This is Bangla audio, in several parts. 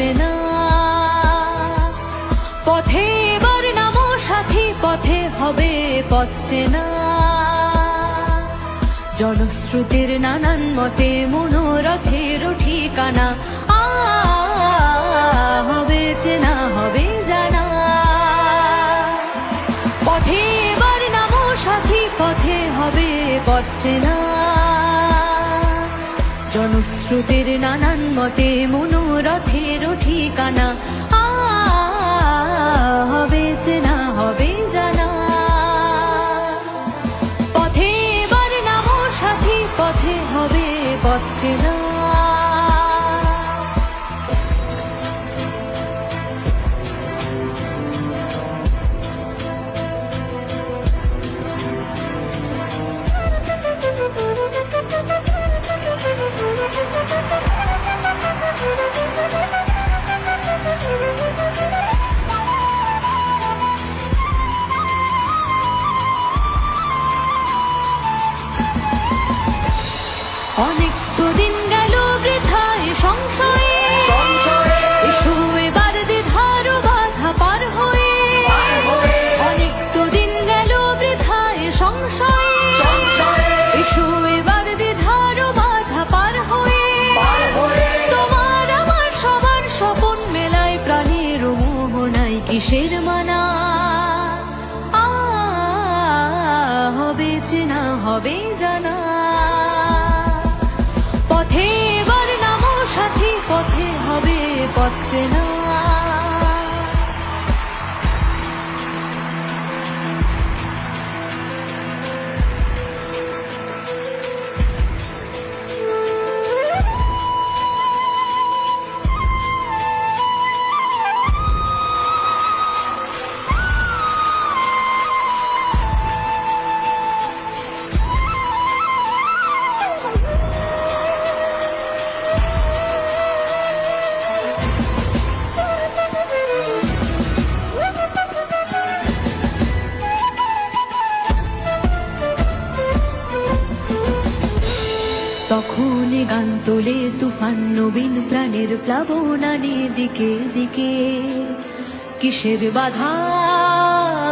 পথছে না। পথে এবার নামো সাথী, পথে হবে পথছে না। জনশ্রুতির নানান মতে মনোরথের ঠিকানা, হবে চেনা হবে জানা। পথে এবার নামো সাথী, পথে হবে পথছে না। জনশ্রুতির নানান মতে মনোরথের ঠিকানা, হবে চেনা হবে জানা। পথে এবার নামো সাথী, পথে হবে পথছে না। অনেক তো দিন গেল বৃথায় সংশয়ে, এসো এবার দ্বিধার বাধা পার হয়ে। অনেক তো দিন গেল বৃথায় সংশয়ে, এসো এবার দ্বিধার বাধা পার হয়ে। তোমার আমার সবার স্বপন মেলায় প্রাণের মোহনায় কিসের মানা, হবে চেনা হবে জানা। পথে এবার নামো সাথী, পথে হবে পথছে না। তখন গান তোলে তুফান নবীন প্রাণের প্লাবনানি দিকে দিকে। কিসের বাধা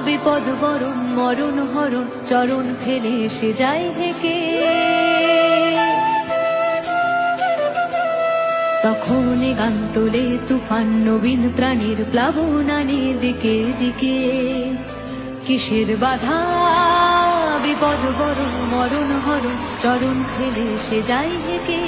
বিপদ বরণ মরণ হরণ, চরণ ফেলে সে যায় হেকে। তখন গান তোলে তুফান নবীন প্রাণের প্লাবনানি দিকে দিকে। কিসের বাধা বিপদ বরণ মরণ হরণ, চরণ ফেলে সে যায় হেকে।